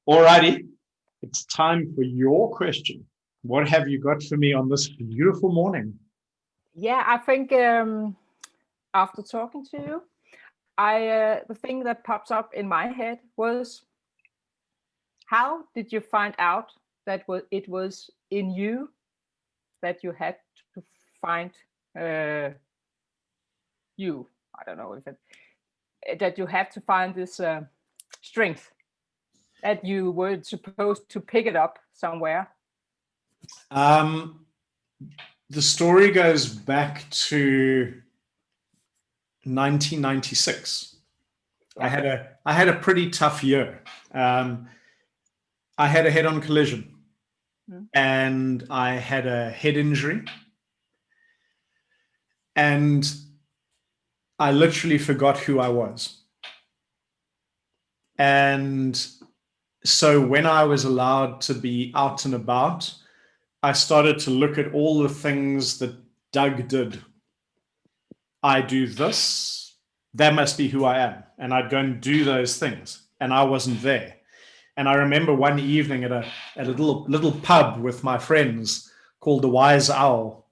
Alrighty, it's time for your question. What have you got for me on this beautiful morning? Yeah, I think after talking to you, the thing that pops up in my head was, how did you find out that it was in you that you had to find you? I don't know if that you have to find this strength, that you were supposed to pick it up somewhere. The story goes back to 1996. Yeah. I had a pretty tough year. I had a head-on collision, and I had a head injury, and I literally forgot who I was. And so when I was allowed to be out and about, I started to look at all the things that Doug did. I do this, that must be who I am. And I'd go and do those things, and I wasn't there. And I remember one evening at a little pub with my friends called the Wise Owl,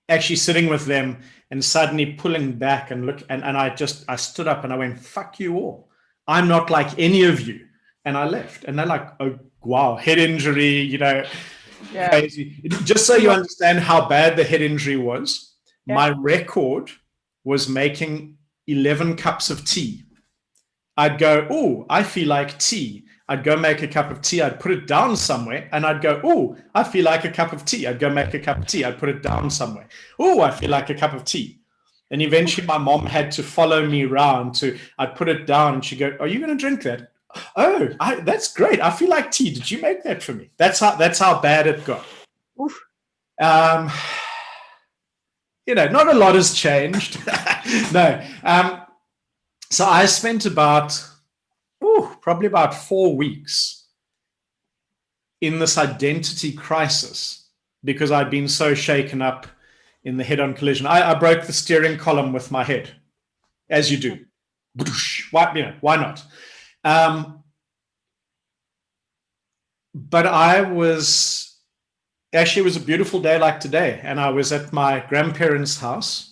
actually sitting with them and suddenly pulling back and look, and I stood up and I went, fuck you all. I'm not like any of you. And I left. And they're like, oh, wow, head injury, Yeah. crazy. Just so you understand how bad the head injury was, my record was making 11 cups of tea. I'd go, oh, I feel like tea. I'd go make a cup of tea. I'd put it down somewhere, and I'd go, oh, I feel like a cup of tea. I'd go make a cup of tea. I'd put it down somewhere. Oh, I feel like a cup of tea. And eventually my mom had to follow me around I'd put it down, and she'd go, are you going to drink that? Oh, that's great. I feel like tea. Did you make that for me? That's how bad it got. Oof. Not a lot has changed. No. So I spent probably about 4 weeks in this identity crisis because I'd been so shaken up in the head-on collision. I broke the steering column with my head, as you do. Why not? But it was a beautiful day like today, and I was at my grandparents' house.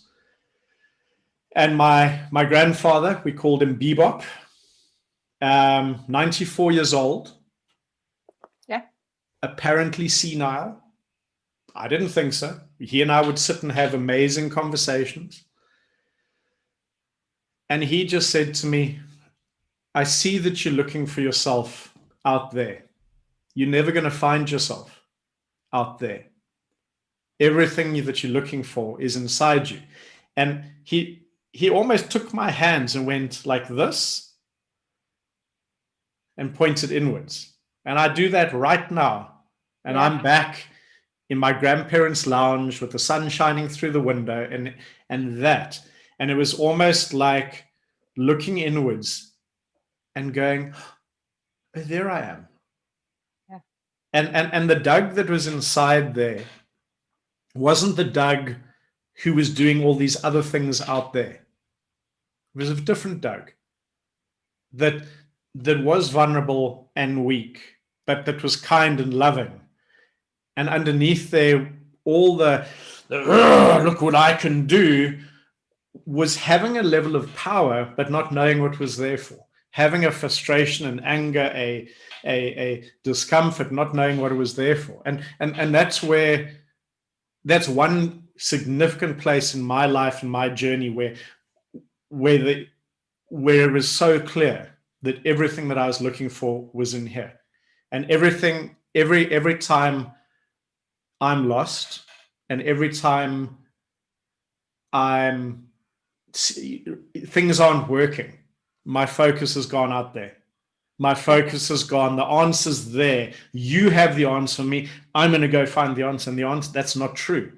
And my grandfather, we called him Bebop, 94 years old. Yeah. Apparently senile. I didn't think so. He and I would sit and have amazing conversations. And he just said to me, I see that you're looking for yourself out there. You're never going to find yourself out there. Everything that you're looking for is inside you. And he almost took my hands and went like this and pointed inwards. And I do that right now. And I'm back in my grandparents' lounge with the sun shining through the window and it was almost like looking inwards and going, oh, there I am. Yeah. And the Doug that was inside there wasn't the Doug who was doing all these other things out there. It was a different Doug that was vulnerable and weak, but that was kind and loving. And underneath there, all the look what I can do was having a level of power, but not knowing what was there for. Having a frustration and anger, a discomfort, not knowing what it was there for. And that's one significant place in my life and my journey where it was so clear that everything that I was looking for was in here. And every time I'm lost, and every time things aren't working, my focus has gone out there. My focus has gone, the answer's there. You have the answer for me. I'm going to go find the answer. And the answer, that's not true.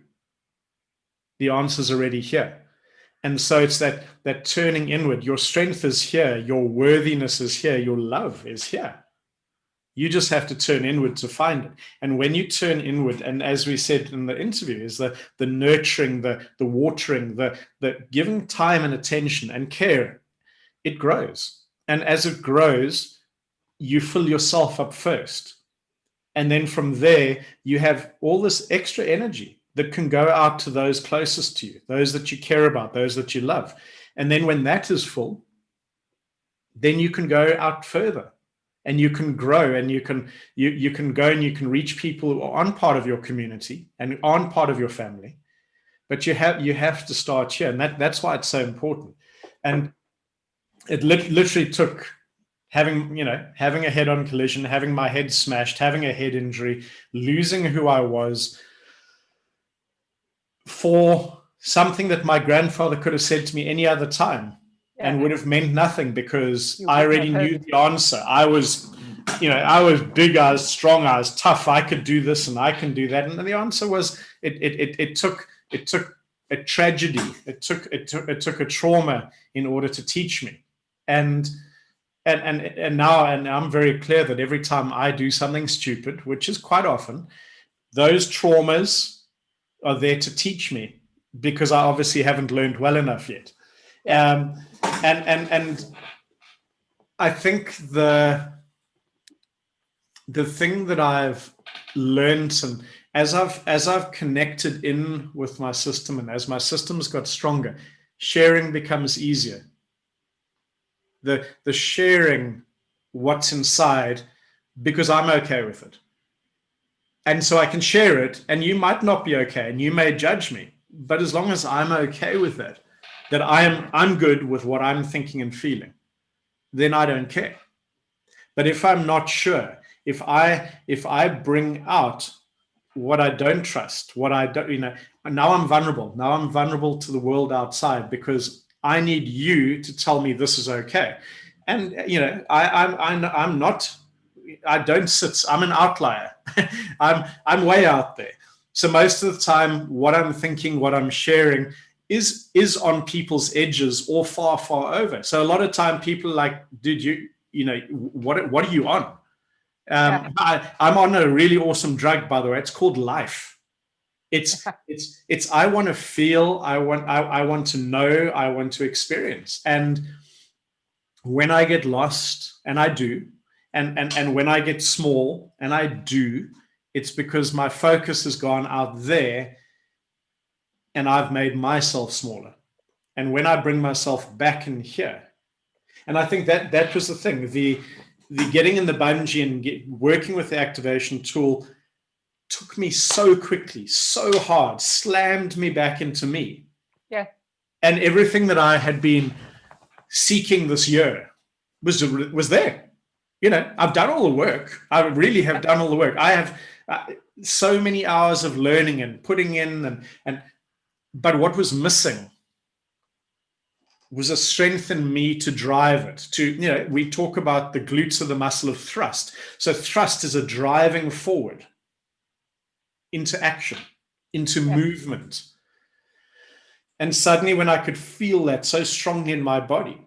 The answer's already here. And so it's that turning inward. Your strength is here. Your worthiness is here. Your love is here. You just have to turn inward to find it. And when you turn inward, and as we said in the interview, is the nurturing, the watering, the giving time and attention and care, it grows. And as it grows, you fill yourself up first. And then from there, you have all this extra energy that can go out to those closest to you, those that you care about, those that you love. And then when that is full, then you can go out further and you can grow, and you can go and you can reach people who aren't part of your community and aren't part of your family. But you have to start here. And that's why it's so important. And it literally took having a head-on collision, having my head smashed, having a head injury, losing who I was, for something that my grandfather could have said to me any other time and would have meant nothing, because I already knew the answer. I was big, I was strong, I was tough, I could do this and I can do that. And the answer was, it took a tragedy, it took a trauma in order to teach me. And now I'm very clear that every time I do something stupid, which is quite often, those traumas are there to teach me, because I obviously haven't learned well enough yet. And I think the thing that I've learned, and as I've connected in with my system, and as my systems got stronger, sharing becomes easier. The sharing what's inside, because I'm okay with it. And so I can share it, and you might not be okay, and you may judge me, but as long as I'm okay with it, that I'm good with what I'm thinking and feeling, then I don't care. But if I'm not sure, if I bring out what I don't trust, what I don't, now I'm vulnerable. Now I'm vulnerable to the world outside, because I need you to tell me this is okay. And I'm not. I don't sit. I'm an outlier. I'm way out there. So most of the time, what I'm thinking, what I'm sharing, is on people's edges or far, far over. So a lot of time, people are like, dude, what are you on? I'm on a really awesome drug, by the way. It's called life. It's I want to feel. I want to know. I want to experience. And when I get lost, and I do. And when I get small, and I do, it's because my focus has gone out there and I've made myself smaller. And when I bring myself back in here, and I think that was the thing, the getting in the bungee and working with the activation tool took me so quickly, so hard, slammed me back into me. Yeah. And everything that I had been seeking this year was there. I've done all the work. I really have done all the work. I have so many hours of learning and putting in, but what was missing was a strength in me to drive it. We talk about the glutes are the muscle of thrust. So thrust is a driving forward into action, into movement. And suddenly, when I could feel that so strongly in my body,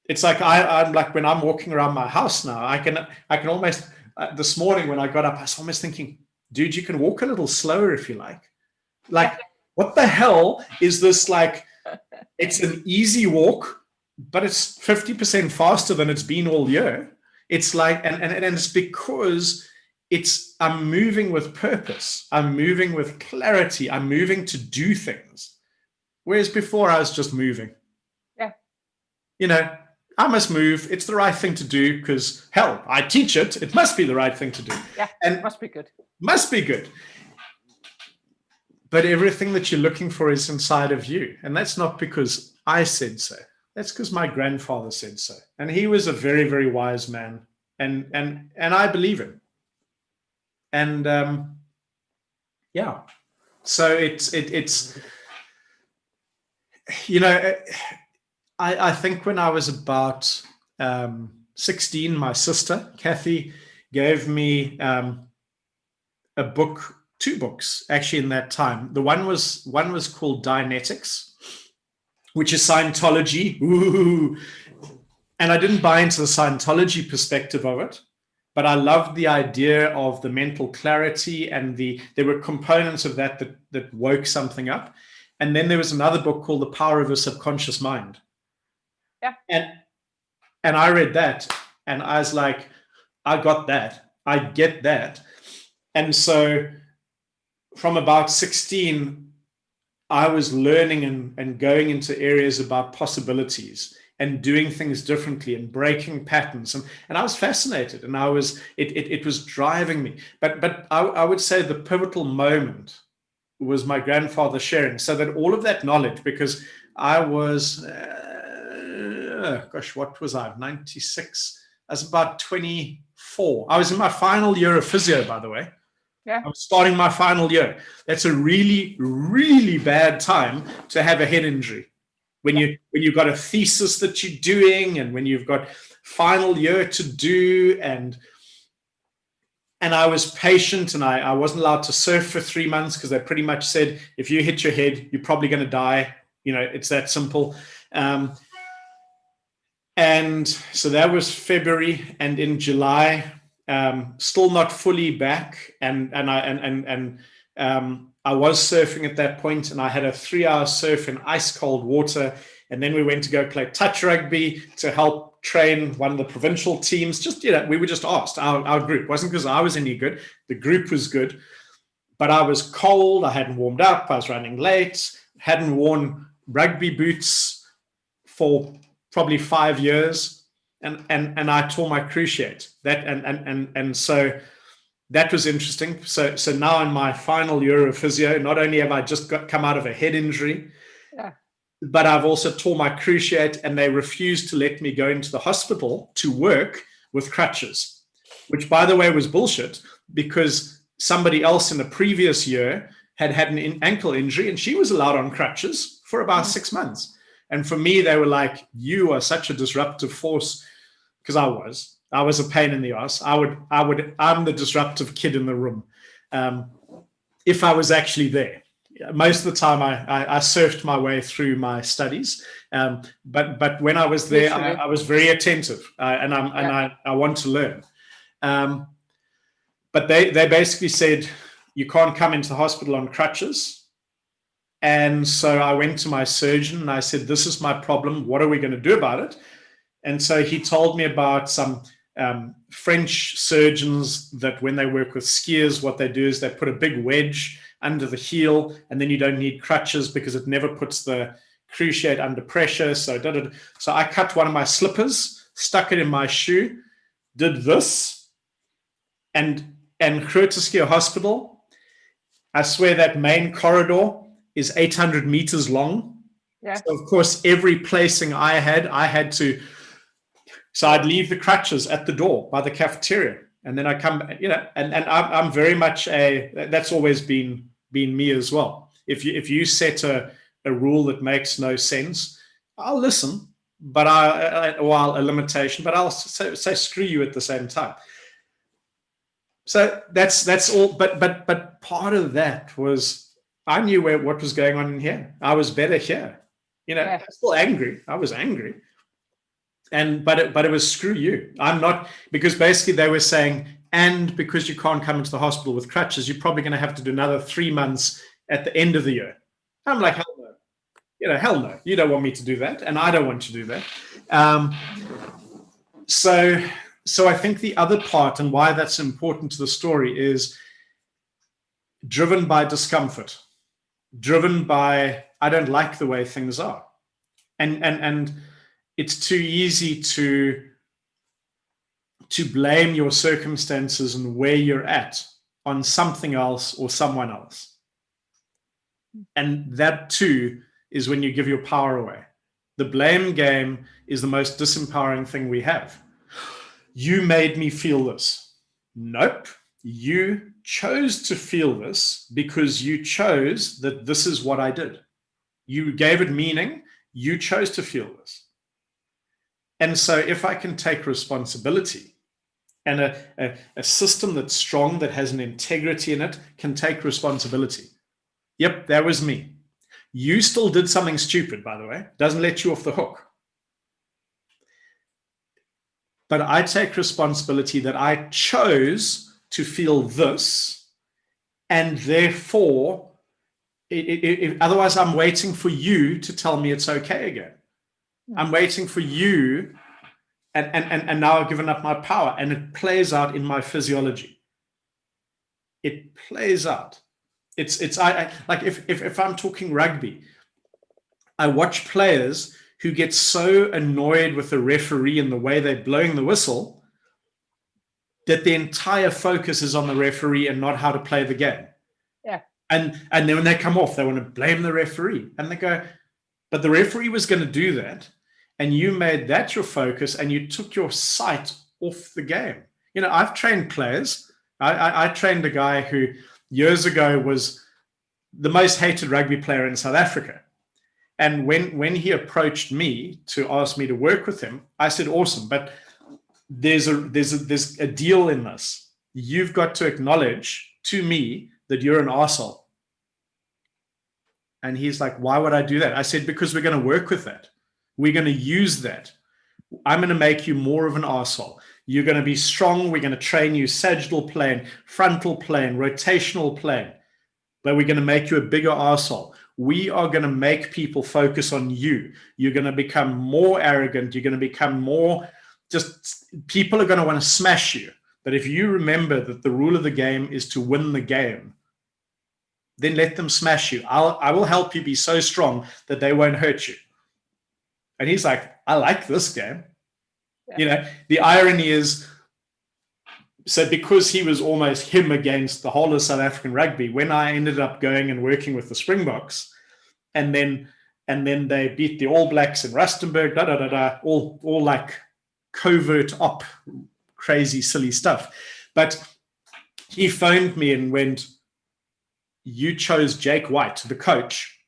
it's like I'm like, when I'm walking around my house now, I can almost, this morning when I got up, I was almost thinking, dude, you can walk a little slower if you like. Like, what the hell is this? Like, it's an easy walk, but it's 50% faster than it's been all year. It's like, and it's because I'm moving with purpose. I'm moving with clarity. I'm moving to do things. Whereas before I was just moving. Yeah. I must move. It's the right thing to do, because, hell, I teach it. It must be the right thing to do. Yeah, and must be good. Must be good. But everything that you're looking for is inside of you. And that's not because I said so. That's because my grandfather said so. And he was a very, very wise man. And I believe him. And so it's I think when I was about 16, my sister, Kathy, gave me a book, 2 books, actually, in that time. The one was called Dianetics, which is Scientology. Ooh. And I didn't buy into the Scientology perspective of it, but I loved the idea of the mental clarity, and there were components of that woke something up. And then there was another book called The Power of a Subconscious Mind. Yeah. And I read that, and I was like, I got that. I get that. And so from about 16, I was learning and going into areas about possibilities and doing things differently and breaking patterns. And I was fascinated, and it was driving me. But I would say the pivotal moment was my grandfather sharing, so that all of that knowledge, because I was, what was I, 96? I was about 24. I was in my final year of physio, by the way. Yeah. I was starting my final year. That's a really, really bad time to have a head injury. When you've got a thesis that you're doing, and when you've got final year to do, and I was patient, and I wasn't allowed to surf for 3 months because they pretty much said, if you hit your head, you're probably going to die. It's that simple. And so that was February, and in July, still not fully back, and I was surfing at that point, and I had a 3-hour surf in ice cold water, and then we went to go play touch rugby to help train one of the provincial teams. Just we were just asked. Our group wasn't because I was any good. The group was good, but I was cold. I hadn't warmed up. I was running late. Hadn't worn rugby boots for probably 5 years, and I tore my cruciate. That and so that was interesting. So now in my final year of physio, not only have I just come out of a head injury, but I've also tore my cruciate, and they refused to let me go into the hospital to work with crutches, which, by the way, was bullshit, because somebody else in the previous year had an ankle injury, and she was allowed on crutches for about 6 months. And for me, they were like, you are such a disruptive force, because I was a pain in the ass. I'm the disruptive kid in the room. If I was actually there, most of the time I surfed my way through my studies. But when I was there, I was very attentive, and I want to learn. But they basically said, you can't come into the hospital on crutches. And so I went to my surgeon and I said, this is my problem. What are we going to do about it? And so he told me about some French surgeons that when they work with skiers, what they do is they put a big wedge under the heel, and then you don't need crutches because it never puts the cruciate under pressure. So I cut one of my slippers, stuck it in my shoe, did this, and Groote Schuur Hospital, I swear that main corridor is 800 meters long. Yeah. So of course, every placing I had to, so I'd leave the crutches at the door by the cafeteria, and then I come, and I'm very much that's always been me as well. If you set a rule that makes no sense, I'll listen, but a limitation, but I'll say screw you at the same time. So that's all. But part of that was, I knew what was going on in here. I was better here. I was still angry. I was angry. But it was screw you. I'm not, because basically they were saying, and because you can't come into the hospital with crutches, you're probably going to have to do another 3 months at the end of the year. I'm like, hell no. Hell no. You don't want me to do that, and I don't want to do that. So I think the other part, and why that's important to the story, is driven by discomfort. Driven by, I don't like the way things are. And it's too easy to blame your circumstances and where you're at on something else or someone else. And that too is when you give your power away. The blame game is the most disempowering thing we have. You made me feel this. Nope. You chose to feel this because you chose that this is what I did. You gave it meaning. You chose to feel this. And so if I can take responsibility, and a system that's strong, that has an integrity in it, can take responsibility. Yep, that was me. You still did something stupid, by the way. Doesn't let you off the hook. But I take responsibility that I chose to feel this, and therefore, otherwise I'm waiting for you to tell me it's okay again. I'm waiting for you and now I've given up my power, and it plays out in my physiology. It plays out. I like if I'm talking rugby, I watch players who get so annoyed with the referee and the way they're blowing the whistle that the entire focus is on the referee and not how to play the game. Yeah. And then when they come off, they want to blame the referee. And they go, but the referee was going to do that. And you made that your focus and you took your sight off the game. You know, I've trained players. I trained a guy who years ago was the most hated rugby player in South Africa. And when he approached me to ask me to work with him, I said, awesome, but there's a deal in this. You've got to acknowledge to me that you're an arsehole. And he's like, why would I do that? I said, because we're going to work with that. We're going to use that. I'm going to make you more of an arsehole. You're going to be strong. We're going to train you sagittal plane, frontal plane, rotational plane. But we're going to make you a bigger arsehole. We are going to make people focus on you. You're going to become more arrogant. You're going to become more people are going to want to smash you. But if you remember that the rule of the game is to win the game, then let them smash you. I will help you be so strong that they won't hurt you. And he's like, I like this game. Yeah. You know, the irony is, so because he was almost him against the whole of South African rugby, when I ended up going and working with the Springboks, and then they beat the All Blacks in Rustenburg, all like covert op, crazy, silly stuff. But he phoned me and went, you chose Jake White, the coach,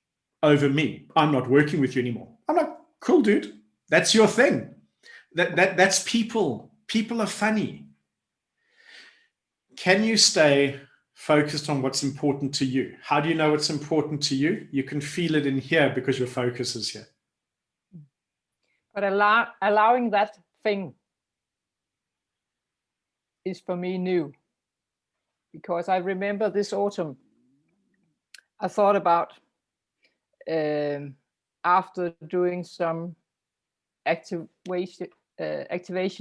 over me. I'm not working with you anymore. I'm like, cool, dude. That's your thing. That's people. People are funny. Can you stay focused on what's important to you? How do you know what's important to you? You can feel it in here because your focus is here. But allowing that thing is for me new. Because I remember this autumn, I thought about after doing some activation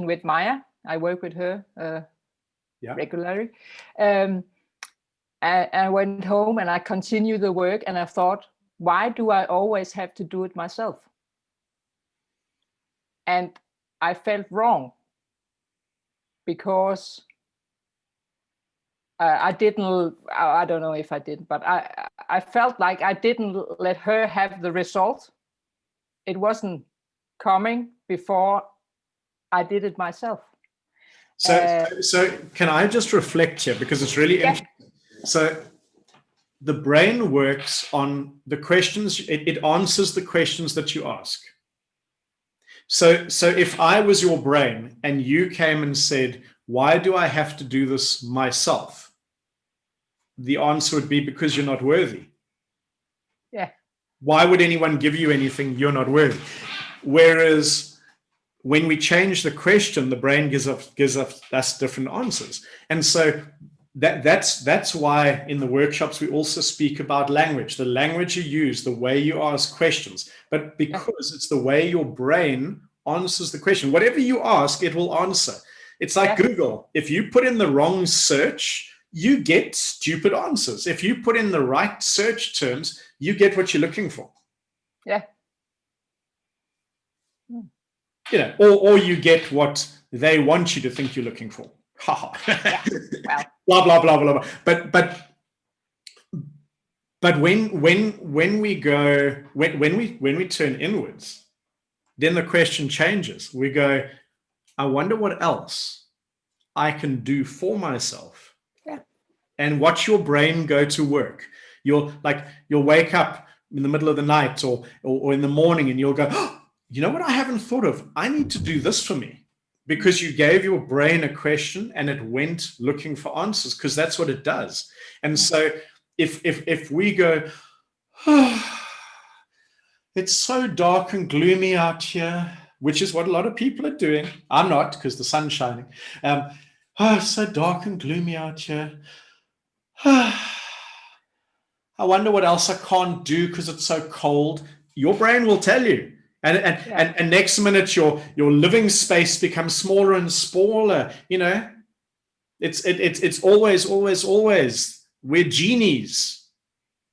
with Maya, I work with her regularly. I went home and I continued the work, and I thought, why do I always have to do it myself? And I felt wrong because I don't know if I did, but I felt like I didn't let her have the result. It wasn't coming before I did it myself. So can I just reflect here, because it's really interesting. So the brain works on the questions, it answers the questions that you ask. So if I was your brain and you came and said, why do I have to do this myself? The answer would be because you're not worthy. Yeah. Why would anyone give you anything you're not worthy? Whereas when we change the question, the brain gives us different answers. And so that's why in the workshops we also speak about language, the language you use, the way you ask questions, but because it's the way your brain answers the question. Whatever you ask, it will answer. It's like Google. If you put in the wrong search, you get stupid answers. If you put in the right search terms, you get what you're looking for. Yeah. You know, or you get what they want you to think you're looking for. Well, blah blah blah blah blah. But when we go when we turn inwards, then the question changes. We go, I wonder what else I can do for myself. Yeah. And watch your brain go to work. You'll wake up in the middle of the night or in the morning, and you'll go, oh, you know what I haven't thought of? I need to do this for me. Because you gave your brain a question and it went looking for answers, because that's what it does. And so if we go, oh, it's so dark and gloomy out here, which is what a lot of people are doing. I'm not, because the sun's shining. Oh, it's so dark and gloomy out here. I wonder what else I can't do because it's so cold. Your brain will tell you. And next minute your living space becomes smaller and smaller. It's always we're genies,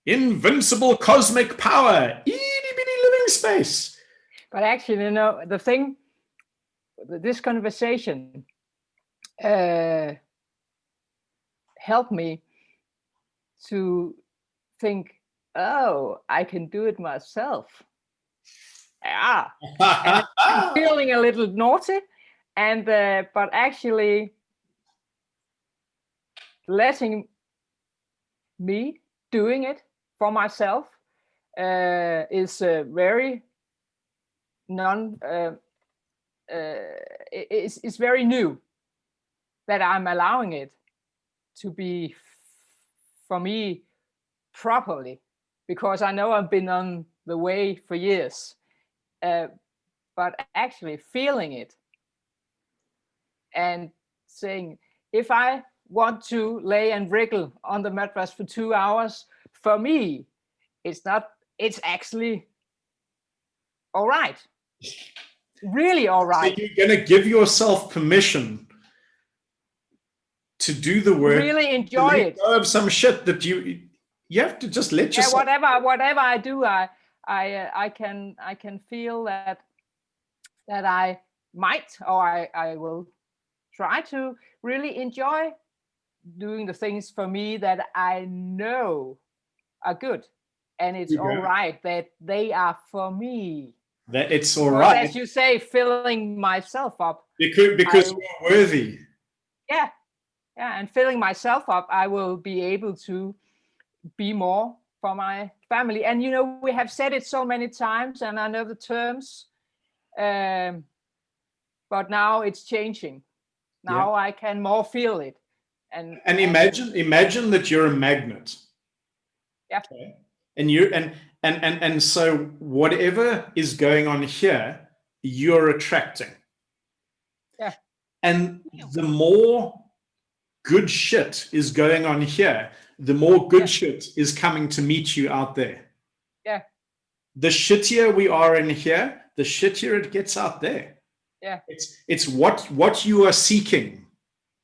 invincible cosmic power, itty bitty living space. But actually, the thing, this conversation helped me to think, oh, I can do it myself. Yeah, and I'm feeling a little naughty, and but actually letting me doing it for myself is very it's very new that I'm allowing it to be for me properly, because I know I've been on the way for years, but actually feeling it and saying, if I want to lay and wriggle on the mattress for 2 hours, for me, it's actually all right. Really all right. So you're going to give yourself permission to do the work. Really enjoy it. Go of some shit that you have to just let yourself. Whatever I do, I can feel that I might, or I will try to really enjoy doing the things for me that I know are good, and it's all right that they are for me. That it's all right, as you say, filling myself up because you're worthy. Yeah, and filling myself up, I will be able to be more for my family. And we have said it so many times, and I know the terms, but now it's changing. Now I can more feel it. And imagine that you're a magnet. Yeah. Okay? And so whatever is going on here, you're attracting. Yeah. And the more good shit is going on here, the more good shit is coming to meet you out there. Yeah. The shittier we are in here, the shittier it gets out there. Yeah. It's what you are seeking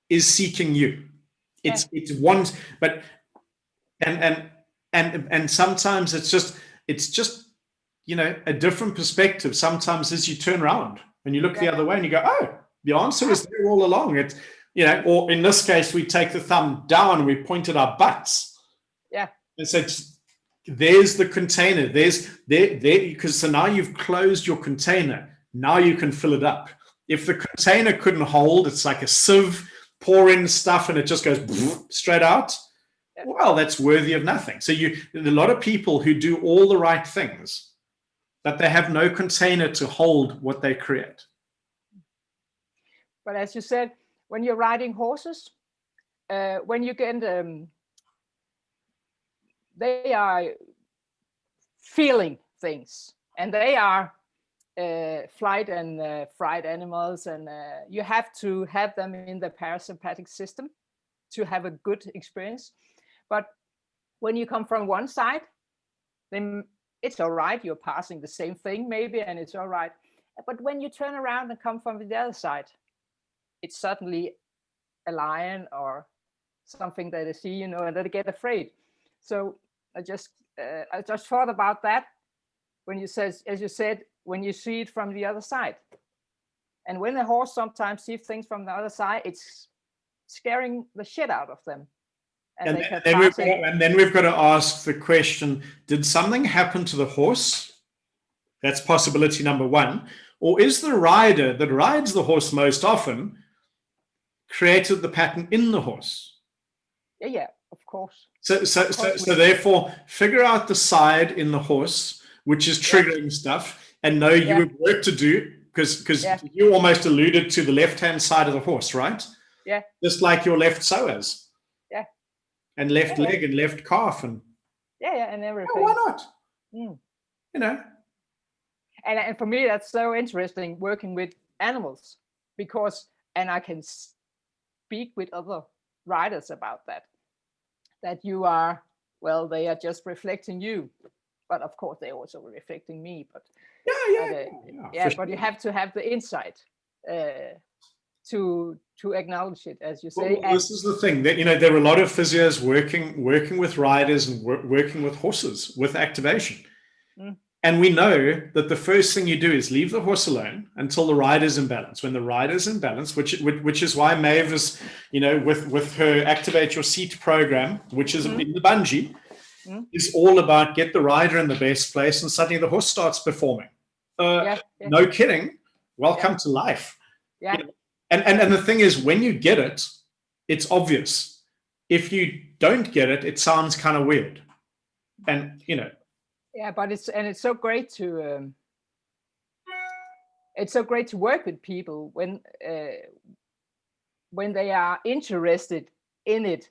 is seeking you. It's one, but and sometimes it's just a different perspective. Sometimes as you turn around and you look the other way and you go, oh, the answer is there all along. It's or in this case, we take the thumb down and we point at our butts. Yeah. And so there's the container. There's there because so now you've closed your container. Now you can fill it up. If the container couldn't hold, it's like a sieve, pour in stuff and it just goes straight out. Well, that's worthy of nothing. So a lot of people who do all the right things, but they have no container to hold what they create. But as you said, when you're riding horses, when you get they are feeling things, and they are flight and fright animals, and you have to have them in the parasympathetic system to have a good experience. But when you come from one side, then it's all right. You're passing the same thing maybe, and it's all right. But when you turn around and come from the other side, it's suddenly a lion or something that they see, and they get afraid. So I just thought about that when you said, as you said, when you see it from the other side. And when the horse sometimes sees things from the other side, it's scaring the shit out of them. And then we've got to ask the question, did something happen to the horse? That's possibility number one. Or is the rider that rides the horse most often created the pattern in the horse? Yeah, of course. So therefore, figure out the side in the horse, which is triggering stuff, and know you have work to do, because you almost alluded to the left-hand side of the horse, right? Yeah. Just like your left psoas. Yeah. And left leg and left calf and and everything. Why not? And for me, that's so interesting working with animals, because I can speak with other riders about that you are, well, they are just reflecting you. but of course they're also reflecting me. But for but sure. you have to have the insight to acknowledge it, as you say. Well, this is the thing that, there are a lot of physios working with riders and working with horses with activation. And we know that the first thing you do is leave the horse alone until the rider's in balance. When the rider's in balance, which is why Maeve is, with her Activate Your Seat program, which is in the bungee, is all about get the rider in the best place, and suddenly the horse starts performing. No kidding. Welcome to life. Yeah. And the thing is, when you get it, it's obvious. If you don't get it, it sounds kind of weird. And Yeah, but it's so great to work with people when they are interested in it,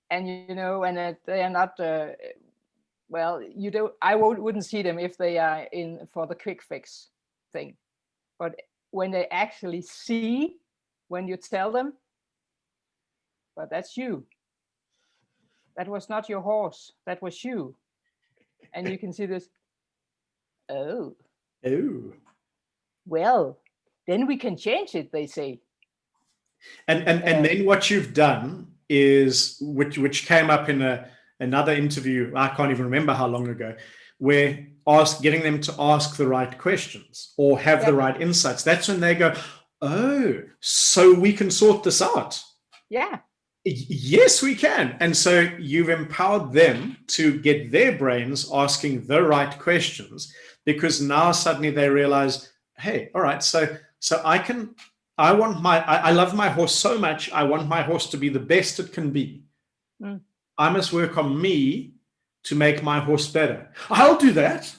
and and they are not. Well, I wouldn't see them if they are in for the quick fix thing, but when they actually see, when you tell them, but that's you. That was not your horse. That was you. And you can see this. Oh. Well, then we can change it, they say. And then what you've done is, which came up in another interview, I can't even remember how long ago, where getting them to ask the right questions or have the right insights. That's when they go, oh, so we can sort this out. Yeah. Yes, we can. And so you've empowered them to get their brains asking the right questions, because now suddenly they realize, hey, all right, so I love my horse so much. I want my horse to be the best it can be. I must work on me to make my horse better. I'll do that.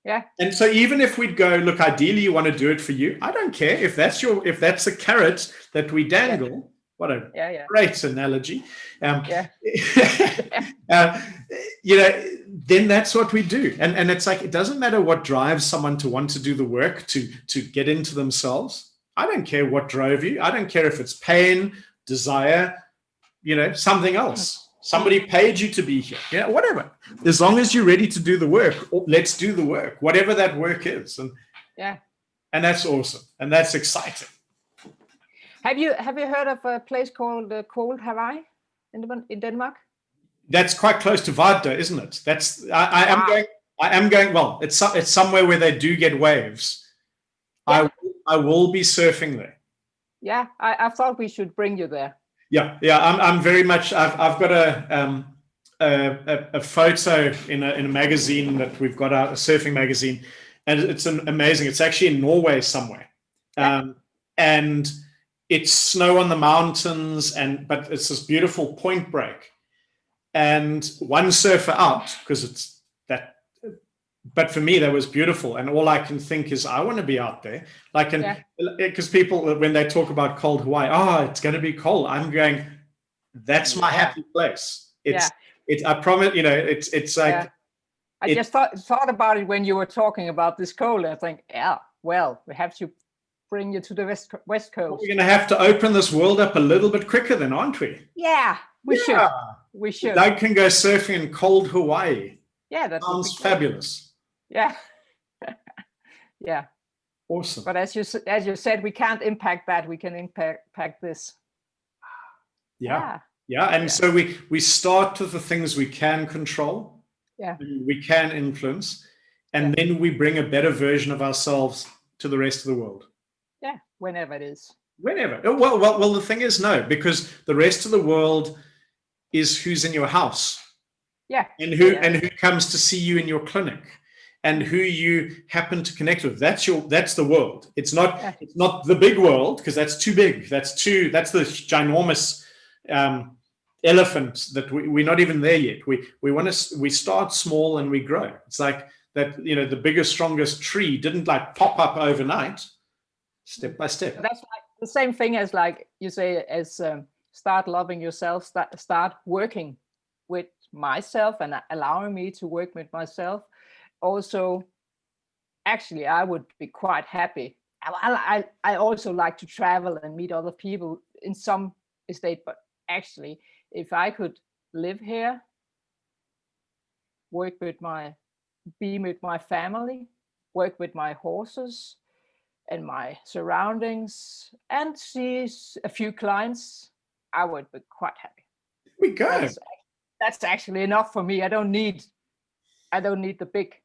Yeah. And so even if we'd go, look, ideally you want to do it for you. I don't care if that's a carrot that we dangle. Yeah. What a great analogy. Then that's what we do. And it's like, it doesn't matter what drives someone to want to do the work, to get into themselves. I don't care what drove you. I don't care if it's pain, desire, something else. Somebody paid you to be here. Whatever. As long as you're ready to do the work, let's do the work, whatever that work is. And that's awesome. And that's exciting. Have you heard of a place called Cold Hawaii in Denmark? That's quite close to Vardø, isn't it? I am going. Well, it's somewhere where they do get waves. Yeah. I will be surfing there. Yeah, I thought we should bring you there. Yeah. I'm very much. I've got a photo in a magazine that we've got out, a surfing magazine, and it's amazing. It's actually in Norway somewhere, and it's snow on the mountains, but it's this beautiful point break, and one surfer out, because it's that. But for me, that was beautiful, and all I can think is, I want to be out there, because people, when they talk about cold Hawaii, it's going to be cold. I'm going, that's my happy place. I promise, it's like. I just thought about it when you were talking about this cold, and I think, well, we have to bring you to the west coast. We're going to have to open this world up a little bit quicker then, aren't we? Yeah, we should. We should. Doug can go surfing in cold Hawaii. Yeah, that sounds fabulous. Yeah. Yeah. Awesome. But as you said, we can't impact that. We can impact this. Yeah. And so we start with the things we can control. Yeah. We can influence, and then we bring a better version of ourselves to the rest of the world. Yeah, whenever it is. Whenever. Well, the thing is, no, because the rest of the world is who's in your house. Yeah. And who comes to see you in your clinic, and who you happen to connect with. That's the world. It's not the big world, because that's too big. That's the ginormous elephant that we're not even there yet. We start small and we grow. It's like that, the biggest, strongest tree didn't pop up overnight, step by step. That's like the same thing as, like you say, as start loving yourself, start working with myself and allowing me to work with myself. Also, actually, I would be quite happy. I also like to travel and meet other people in some state, but actually, if I could live here, work with my be with my family, work with my horses and my surroundings, and see a few clients, I would be quite happy. We go. That's actually enough for me. I don't need the big,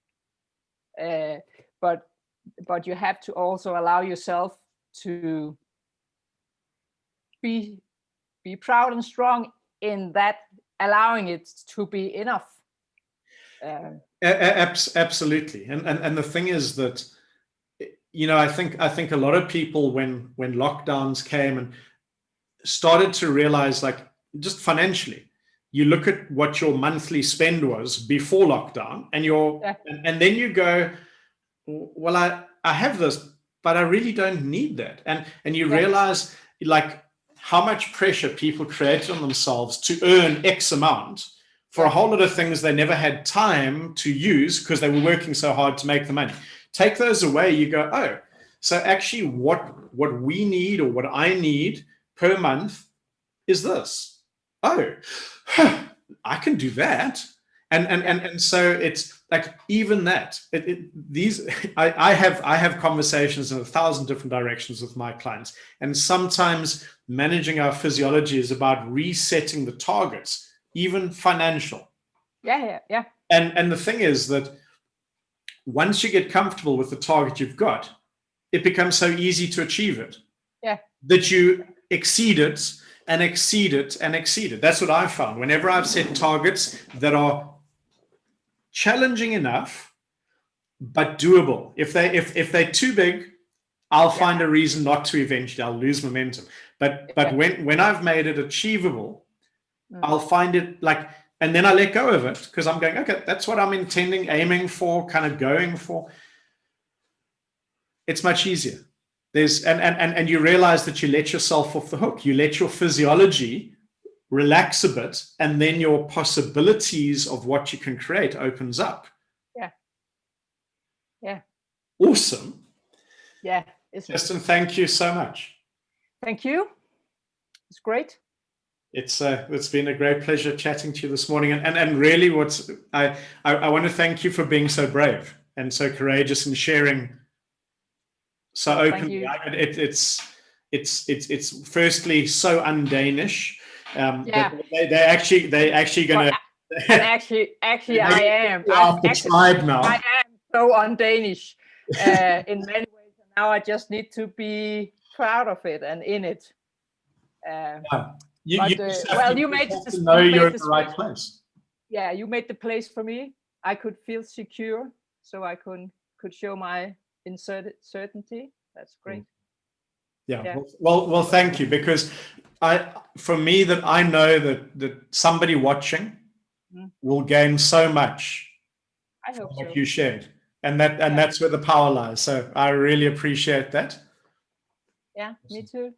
but you have to also allow yourself to be proud and strong in that, allowing it to be enough. Absolutely. And the thing is that, you know, I think a lot of people, when lockdowns came and started to realize, like, just financially, you look at what your monthly spend was before lockdown, and and then you go, well, I have this, but I really don't need that. And you realize, like, how much pressure people created on themselves to earn X amount for a whole lot of things they never had time to use because they were working so hard to make the money. Take those away, you go, oh, so actually what we need, or what I need per month, is this. Oh, I can do that. And so it's like, even that, I have conversations in 1,000 different directions with my clients, and sometimes managing our physiology is about resetting the targets, even financial. Yeah. And the thing is that once you get comfortable with the target you've got, it becomes so easy to achieve it. Yeah. That you exceed it and exceed it and exceed it. That's what I've found. Whenever I've set targets that are challenging enough but doable, if they're too big, I'll find a reason not to eventually. I'll lose momentum. But when I've made it achievable, I'll find it, like, and then I let go of it, because I'm going, okay, that's what I'm intending, aiming for, kind of going for. It's much easier. And you realize that you let yourself off the hook. You let your physiology relax a bit, and then your possibilities of what you can create opens up. Yeah. Awesome. Yeah. Kirsten, thank you so much. Thank you. It's great. It's been a great pleasure chatting to you this morning, and really, I want to thank you for being so brave and so courageous and sharing so openly. It's firstly so un-Danish. They actually gonna. And actually, I am. I am so un-Danish in many ways, and now I just need to be proud of it and in it. You made the know you're in the right place. Yeah, you made the place for me. I could feel secure, so I could show my certainty. That's great. Yeah. Well, thank you, because for me, that I know that somebody watching will gain so much from what you shared, and that's where the power lies. So I really appreciate that. Yeah, me too.